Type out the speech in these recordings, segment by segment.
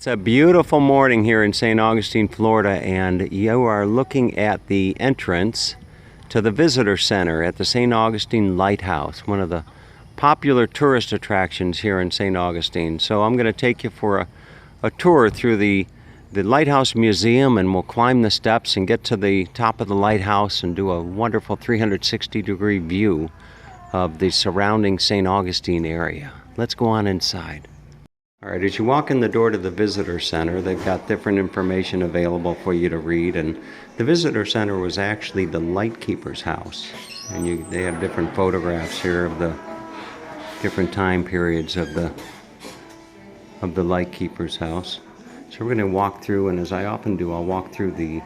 It's a beautiful morning here in St. Augustine, Florida, and you are looking at the entrance to the visitor center at the St. Augustine Lighthouse, one of the popular tourist attractions here in St. Augustine. So I'm going to take you for a tour through the Lighthouse Museum, and we'll climb the steps and get to the top of the lighthouse and do a wonderful 360-degree view of the surrounding St. Augustine area. Let's go on inside. All right, as you walk in the door to the visitor center, they've got different information available for you to read, and the visitor center was actually the lightkeeper's house, and they have different photographs here of the different time periods of the lightkeeper's house. So we're going to walk through, and as I often do, I'll walk through the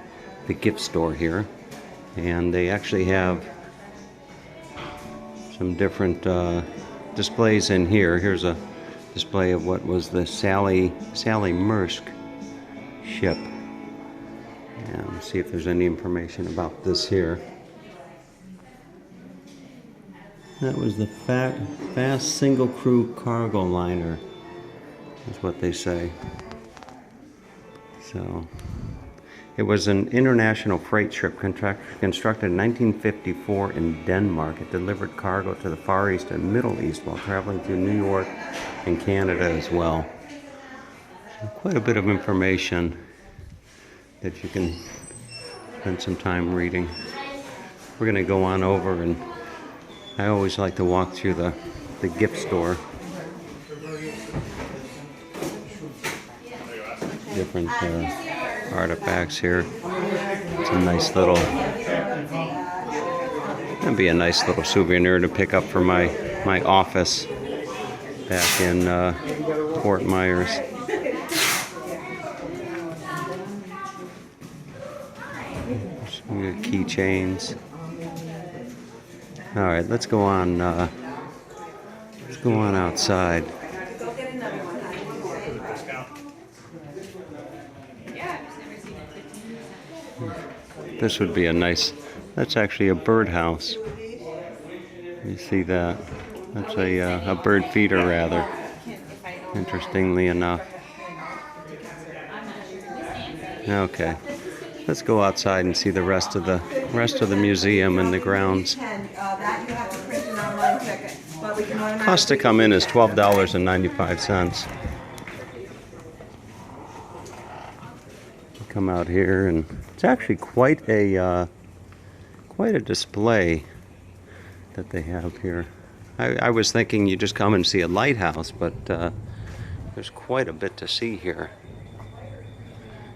gift store here, and they actually have some different displays in here. Here's a display of what was the Sally Maersk ship. And let's see if there's any information about this here. That was the fast single crew cargo liner, is what they say. So it was an international freight ship constructed in 1954 in Denmark. It delivered cargo to the Far East and Middle East while traveling through New York and Canada as well. So quite a bit of information that you can spend some time reading. We're going to go on over, and I always like to walk through the gift store. Different artifacts here. It's a nice little, that'd be a nice little souvenir to pick up for my office back in Fort Myers. Some keychains. All right, let's go on outside. This would be a nice, that's actually a birdhouse. You see that? That's a bird feeder, rather, interestingly enough. Okay, let's go outside and see the rest of the museum and the grounds. Cost to come in is $12.95. Come out here, and it's actually quite a display that they have here. I was thinking you just come and see a lighthouse, but there's quite a bit to see here.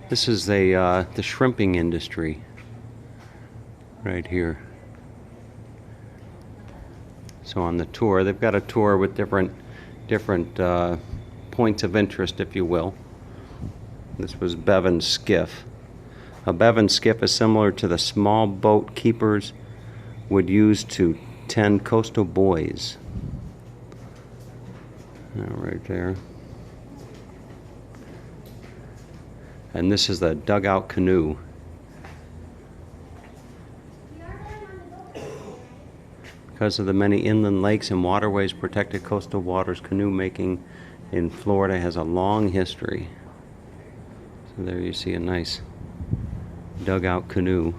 This is the shrimping industry right here. So on the tour, they've got a tour with different points of interest, if you will. This was Bevan's skiff. A Bevan skiff is similar to the small boat keepers would use to tend coastal buoys. Right there. And this is the dugout canoe. Because of the many inland lakes and waterways protected coastal waters, canoe making in Florida has a long history. So there you see a nice dugout canoe.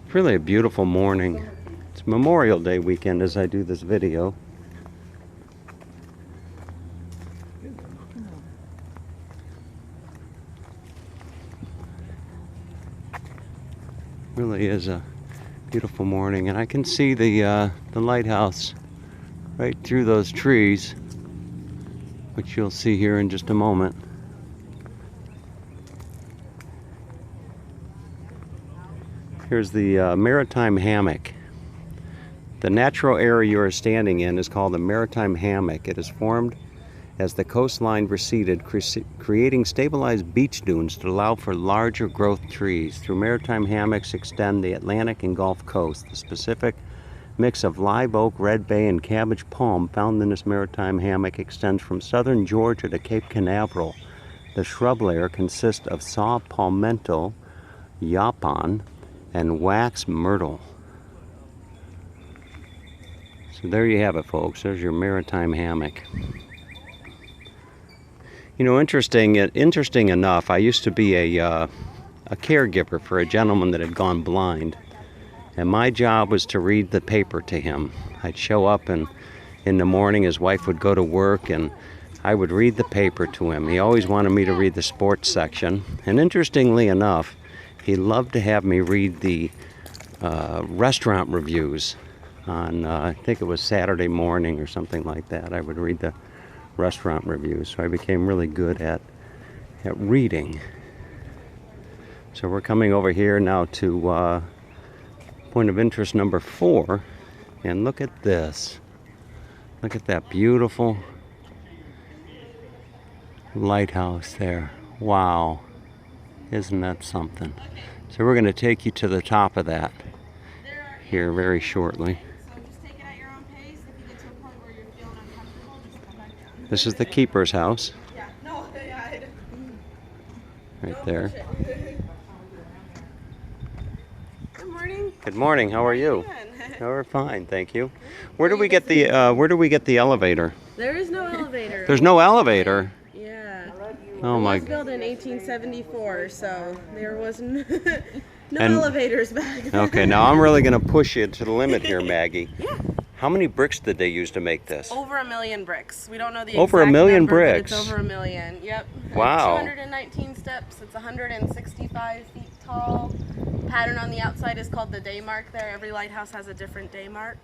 It's really a beautiful morning. It's Memorial Day weekend as I do this video. Really is a beautiful morning, and I can see the lighthouse right through those trees, which you'll see here in just a moment. Here's the Maritime hammock. The natural area you are standing in is called the Maritime hammock. It is formed as the coastline receded, creating stabilized beach dunes to allow for larger growth trees. Through maritime hammocks extend the Atlantic and Gulf Coast. The specific mix of live oak, red bay, and cabbage palm found in this maritime hammock extends from southern Georgia to Cape Canaveral. The shrub layer consists of saw palmetto, yapon, and wax myrtle. So there you have it, folks. There's your Maritime hammock. You know, interesting enough, I used to be a caregiver for a gentleman that had gone blind. And my job was to read the paper to him. I'd show up and in the morning, his wife would go to work and I would read the paper to him. He always wanted me to read the sports section. And interestingly enough, he loved to have me read the restaurant reviews on, I think it was Saturday morning or something like that. I would read the restaurant reviews. So I became really good at reading. So we're coming over here now to point of interest number 4. And look at this. Look at that beautiful lighthouse there. Wow. Isn't that something? So we're going to take you to the top of that here very shortly. So just take it at your own pace. If you get to a point where you're feeling uncomfortable, just come back down. This is the keeper's house. Yeah. No, yeah. Right there. Good morning. Good morning. How are you? Good. Oh, we're fine, thank you. Where do we get the elevator? There is no elevator. There's no elevator. Yeah. Oh my. It was built in 1874, so there wasn't no And- elevators back then. Okay, now I'm really going to push you to the limit here, Maggie. Yeah. How many bricks did they use to make this? Over 1 million bricks. We don't know the Over exact 1 million number, but bricks. It's over 1 million. Yep. Wow. 219 steps. It's 165 feet tall. Pattern on the outside is called the day mark there. Every lighthouse has a different day mark.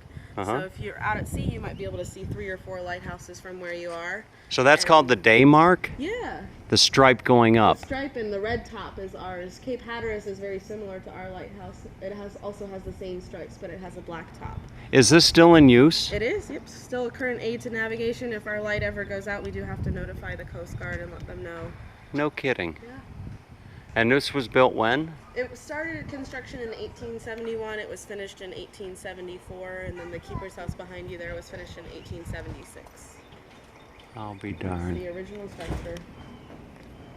So if you're out at sea, you might be able to see 3 or 4 lighthouses from where you are. So that's called the day mark? Yeah. The stripe going up. The stripe and the red top is ours. Cape Hatteras is very similar to our lighthouse. It also has the same stripes, but it has a black top. Is this still in use? It is, yep. Still a current aid to navigation. If our light ever goes out, we do have to notify the Coast Guard and let them know. No kidding. Yeah. And this was built when? It started construction in 1871. It was finished in 1874, and then the keeper's house behind you there was finished in 1876. I'll be It's darned. the original structure.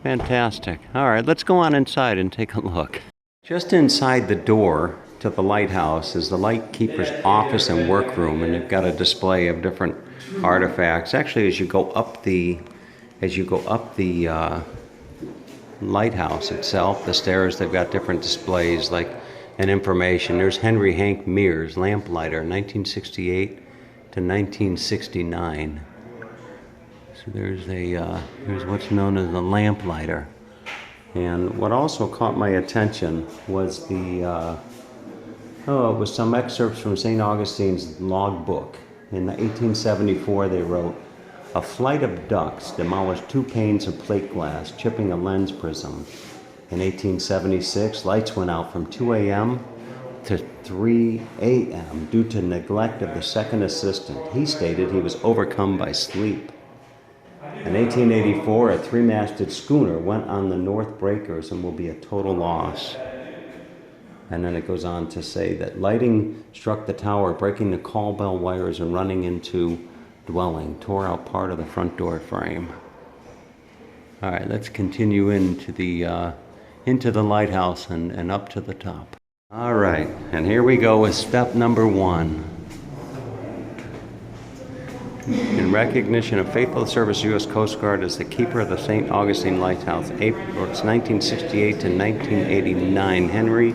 Fantastic. All right, let's go on inside and take a look. Just inside the door to the lighthouse is the lightkeeper's office and workroom, and they've got a display of different artifacts. Actually, as you go up the lighthouse itself, the stairs, they've got different displays like and information. There's Henry Hank Mears, lamplighter, 1968 to 1969. So there's what's known as the lamplighter. And what also caught my attention was it was some excerpts from St. Augustine's logbook. In 1874, they wrote, "A flight of ducks demolished 2 panes of plate glass, chipping a lens prism. In 1876, lights went out from 2 a.m. to 3 a.m. due to neglect of the second assistant. He stated he was overcome by sleep. In 1884, a 3-masted schooner went on the North Breakers and will be a total loss." And then it goes on to say that lighting struck the tower, breaking the call bell wires and running into dwelling, tore out part of the front door frame. All right, let's continue into the lighthouse and up to the top. All right, and here we go with step number 1. In recognition of faithful service, U.S. Coast Guard as the keeper of the St. Augustine Lighthouse, April 1968 to 1989, Henry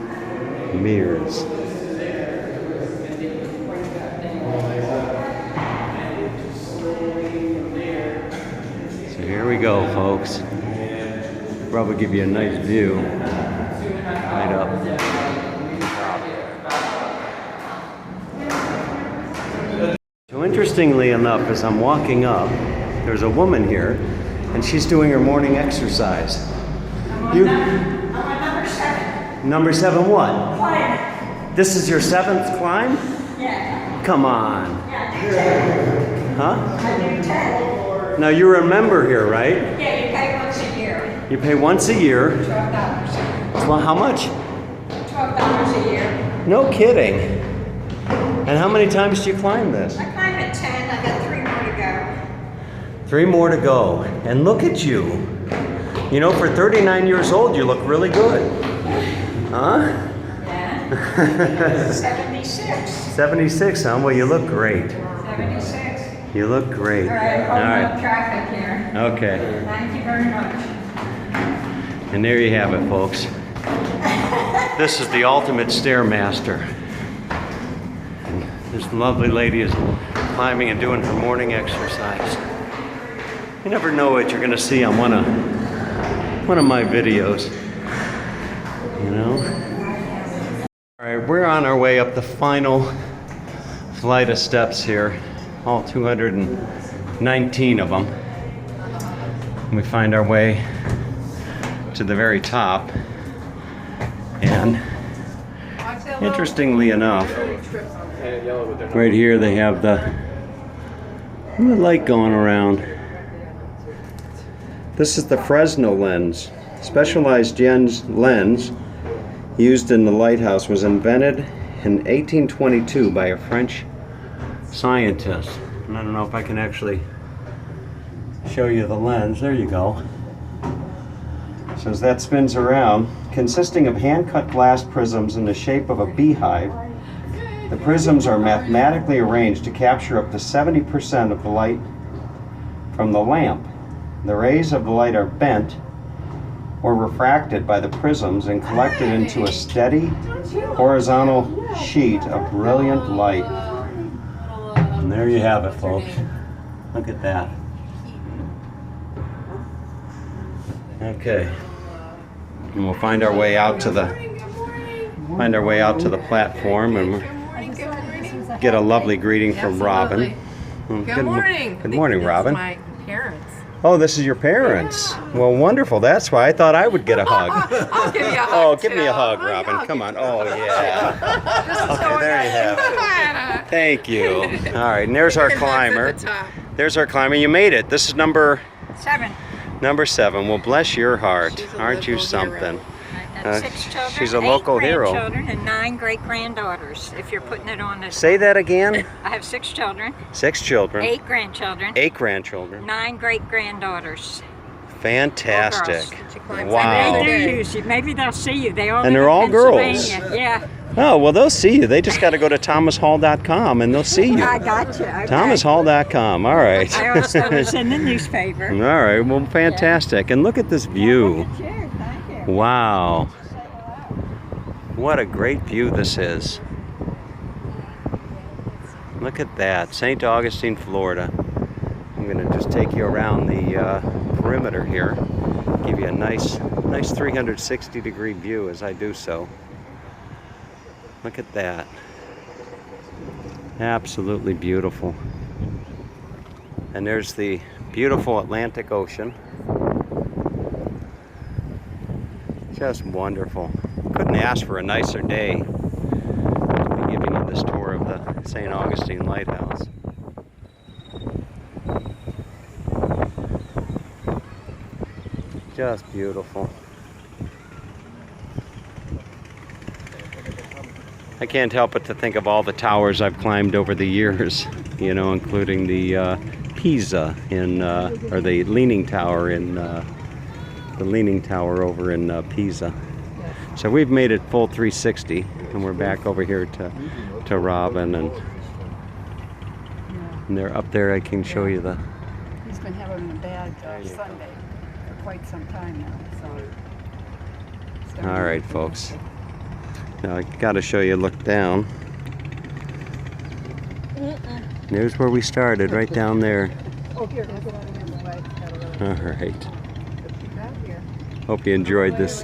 Mears. So here we go, folks. Probably give you a nice view right up. So interestingly enough, as I'm walking up, there's a woman here, and she's doing her morning exercise. I'm on number 7. Number 7 what? Climb. This is your 7th climb? Yeah. Come on. Yeah, I do 10. Huh? I do 10. Now you're a member here, right? Yeah, you pay once a year. You pay once a year. $12. Well, how much? $12 a year. No kidding. And how many times do you climb this? I climb at 10. I got 3 more to go. 3 more to go. And look at you. You know, for 39 years old, you look really good. Huh? Yeah. 76. 76, huh? Well, you look great. 76. You look great. All right, holding All up right. traffic here. Okay. Thank you very much. And there you have it, folks. This is the ultimate Stairmaster. And this lovely lady is climbing and doing her morning exercise. You never know what you're going to see on one of my videos. You know? All right, we're on our way up the final flight of steps here. All 219 of them. And we find our way to the very top. And interestingly enough, right here they have the light going around. This is the Fresnel lens. Specialized lens used in the lighthouse was invented in 1822 by a French scientist. And I don't know if I can actually show you the lens. There you go. So as that spins around, consisting of hand-cut glass prisms in the shape of a beehive, the prisms are mathematically arranged to capture up to 70% of the light from the lamp. The rays of the light are bent or refracted by the prisms and collected into a steady horizontal sheet of brilliant light. And there you have it, folks. Look at that. Okay. And we'll find our way out to the platform and we'll get a lovely greeting from Robin. Good morning. Good morning, Robin. My parents. Oh, this is your parents. Well, wonderful. That's why I thought I would get a hug. I'll give you a hug. Oh, give me a too. hug, Oh, yeah, Robin. I'll Come give on. you a Oh, hug. yeah. Okay, there you have it. Thank you. All right, and there's our Your hug's at climber. the top. There's our climber. You made it. This is number 7. 7. Well, bless your heart. She's a Aren't you local something? I have 6 children, she's a 8 local hero. grandchildren, and 9 great-granddaughters, if you're putting it on this. Say that again. I have 6 children, 6 children. 8 grandchildren, 8 grandchildren. 9 great-granddaughters. Fantastic. Maybe Wow. they do use you. Maybe they'll see you. They all And live they're in all girls. Pennsylvania. Yeah, Oh, well, they'll see you. They just got to go to thomashall.com and they'll see you. I got you. Okay. Thomashall.com. All right. I also was in the newspaper. All right. Well, fantastic. And look at this view. Look at you. Thank you. Wow. What a great view this is. Look at that. St. Augustine, Florida. I'm going to just take you around the perimeter here. Give you a nice 360-degree view as I do so. Look at that. Absolutely beautiful. And there's the beautiful Atlantic Ocean. Just wonderful. Couldn't ask for a nicer day to be giving you this tour of the St. Augustine Lighthouse. Just beautiful. I can't help but to think of all the towers I've climbed over the years, you know, including the Pisa or the Leaning Tower over in Pisa. So we've made it full 360, and we're back over here to Robin, and they're up there. I can show you the. He's been having a bad Sunday for quite some time now. So. All right, folks. Now I got to show you. Look down. There's where we started, right down there. Oh, here, look at that. All right. Hope you enjoyed this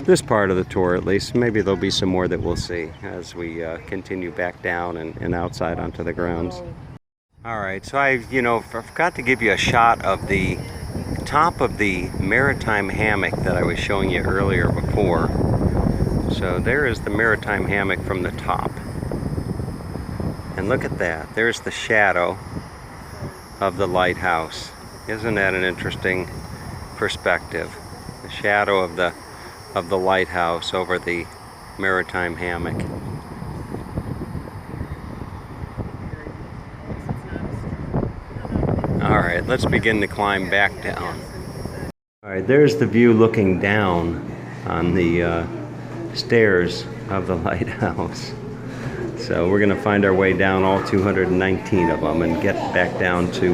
this part of the tour, at least. Maybe there'll be some more that we'll see as we continue back down and outside onto the grounds. All right, so I forgot to give you a shot of the top of the Maritime hammock that I was showing you earlier before. So there is the Maritime hammock from the top. And look at that. There's the shadow of the lighthouse. Isn't that an interesting perspective? The shadow of the lighthouse over the Maritime hammock. All right, let's begin to climb back down. All right, there's the view looking down on the stairs of the lighthouse. So we're going to find our way down all 219 of them and get back down to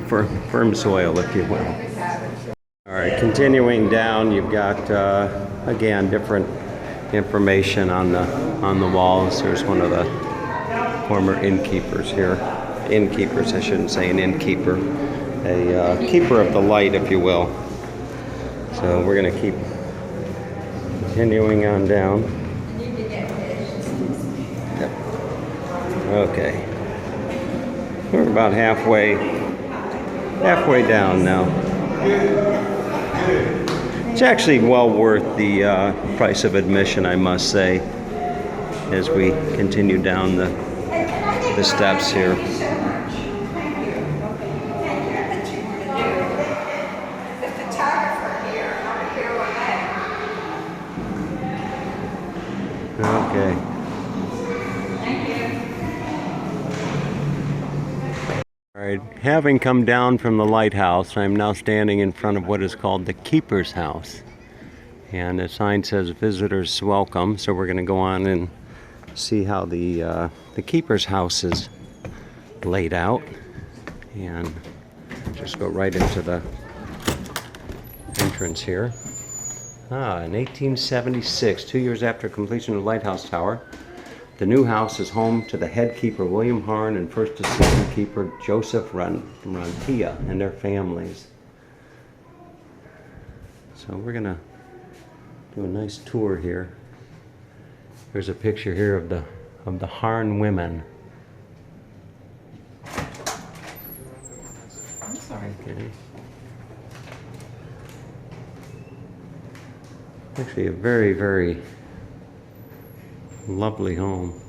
firm soil, if you will. All right, continuing down, you've got again different information on the walls. There's one of the former innkeepers here. Innkeepers, I shouldn't say an innkeeper. A keeper of the light, if you will. So we're going to keep continuing on down. Yep. Okay. We're about halfway down now. It's actually well worth the price of admission, I must say, as we continue down the steps here. Okay. All right, having come down from the lighthouse, I'm now standing in front of what is called the Keeper's House. And the sign says visitors welcome, so we're going to go on and see how the Keeper's House is laid out. And just go right into the entrance here. In 1876, 2 years after completion of the Lighthouse Tower, the new house is home to the head keeper William Harn and first assistant keeper Joseph Rantia and their families. So we're gonna do a nice tour here. There's a picture here of the Harn women. I'm sorry. Okay. Actually, a very, very lovely home.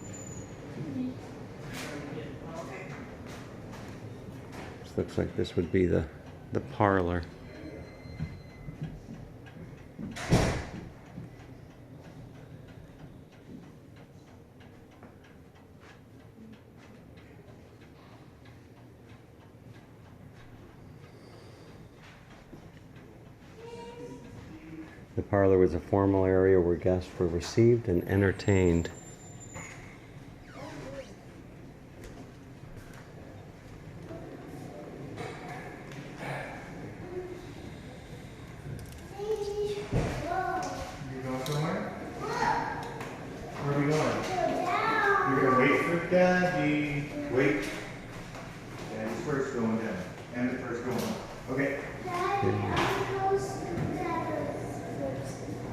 This looks like this would be the parlor. The parlor was a formal area where guests were received and entertained. You going somewhere? Where are we going? You're gonna wait for Daddy. Wait. Daddy's first going down. And the first going up. Okay.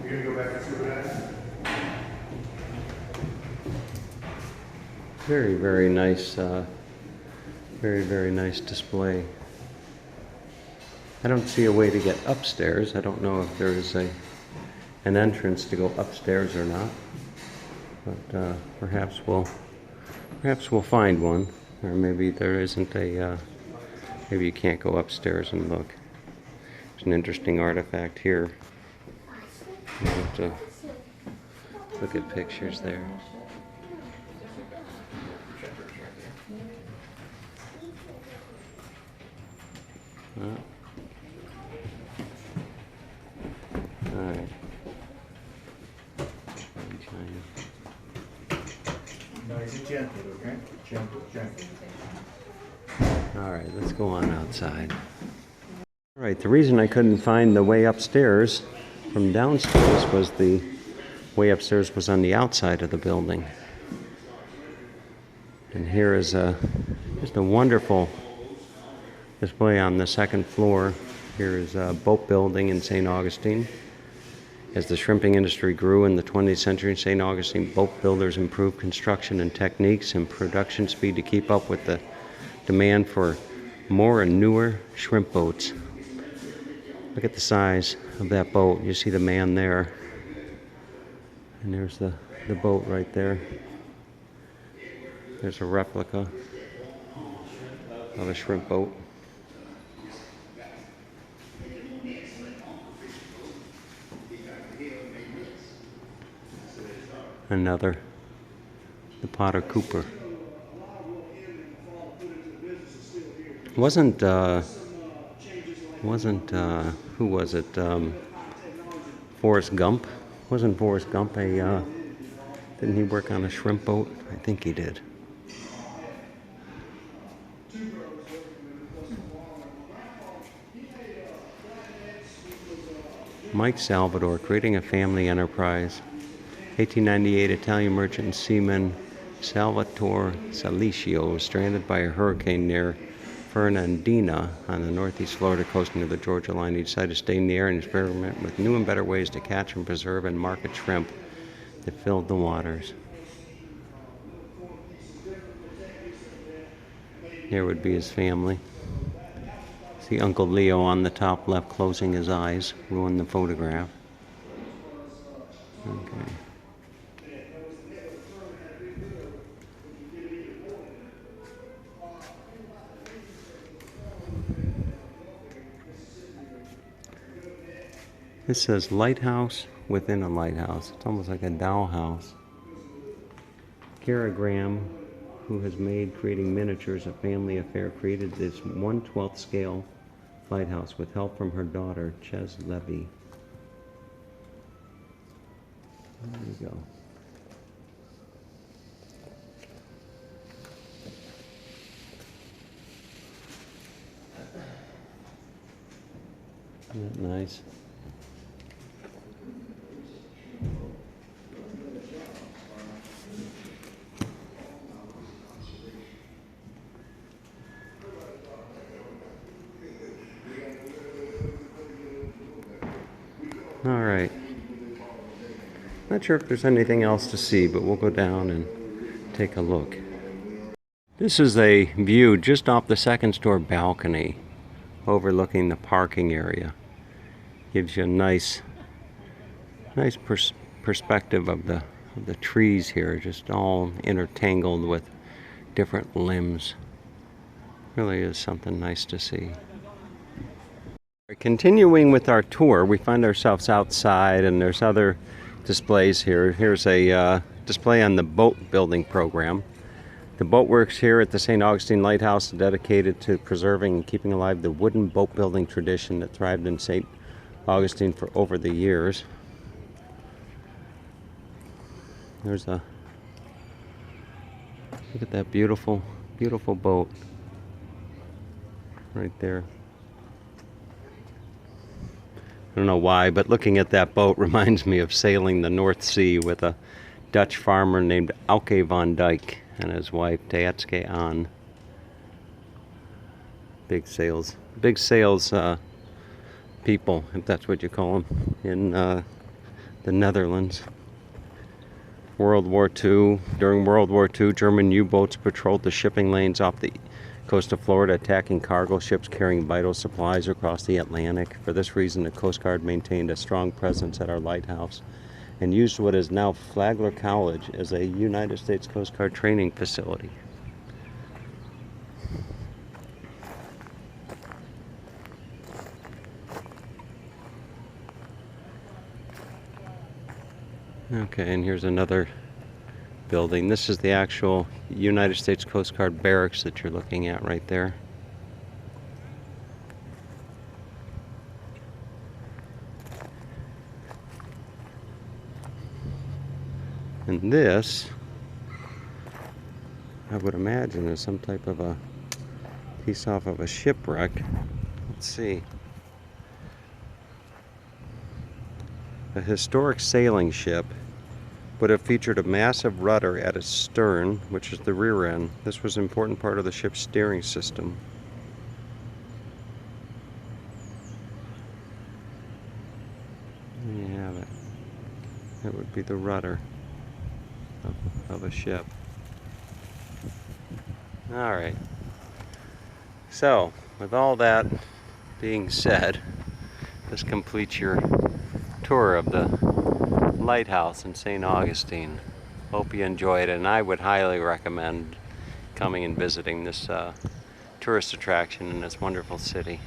You're gonna go back and see what happens? Very, very nice, very, very nice display. I don't see a way to get upstairs. I don't know if there is an entrance to go upstairs or not, but perhaps we'll find one, or maybe there isn't maybe you can't go upstairs and look. There's an interesting artifact here. You have to look at pictures there. All right. Nice and gentle, okay? Gentle, gentle. All right, let's go on outside. All right, the reason I couldn't find the way upstairs from downstairs was the way upstairs was on the outside of the building. And here is just a wonderful display on the second floor. Here is a boat building in St. Augustine. As the shrimping industry grew in the 20th century, St. Augustine boat builders improved construction and techniques and production speed to keep up with the demand for more and newer shrimp boats. Look at the size of that boat. You see the man there. And there's the boat right there. There's a replica of a shrimp boat. Another, the Potter Cooper. Wasn't who was it? Forrest Gump Wasn't Forrest Gump a, didn't he work on a shrimp boat? I think he did. Mike Salvador, creating a family enterprise. 1898, Italian merchant and seaman Salvatore Salicio was stranded by a hurricane near Fernandina on the northeast Florida coast near the Georgia line. He decided to stay in the air and experiment with new and better ways to catch and preserve and market shrimp that filled the waters. There would be his family. See Uncle Leo on the top left closing his eyes, ruined the photograph. Okay. This says lighthouse within a lighthouse. It's almost like a dollhouse. Kara Graham, who has made creating miniatures a family affair, created this 1/12 scale lighthouse with help from her daughter, Ches Levy. There you go. Isn't that nice? All right. Not sure if there's anything else to see, but we'll go down and take a look. This is a view just off the second store balcony overlooking the parking area. Gives you a nice perspective of the trees here, just all intertangled with different limbs. Really is something nice to see. Continuing with our tour, we find ourselves outside and there's other displays here. Here's a display on the boat building program. The boatworks here at the St. Augustine Lighthouse are dedicated to preserving and keeping alive the wooden boat building tradition that thrived in St. Augustine for over the years. There's a, look at that beautiful, beautiful boat right there. I don't know why, but looking at that boat reminds me of sailing the North Sea with a Dutch farmer named Auke van Dyck and his wife Teatske Aan. Big sails people, if that's what you call them, in the Netherlands. World War II. During World War II, German U-boats patrolled the shipping lanes off the coast of Florida, attacking cargo ships carrying vital supplies across the Atlantic. For this reason, the Coast Guard maintained a strong presence at our lighthouse and used what is now Flagler College as a United States Coast Guard training facility. Okay, and here's another building. This is the actual United States Coast Guard barracks that you're looking at right there. And this, I would imagine, is some type of a piece off of a shipwreck. Let's see. A historic sailing ship would have featured a massive rudder at its stern, which is the rear end. This was an important part of the ship's steering system. There you have it. That would be the rudder of a ship. Alright. So, with all that being said, this completes your tour of the Lighthouse in St. Augustine. Hope you enjoyed it, and I would highly recommend coming and visiting this tourist attraction in this wonderful city.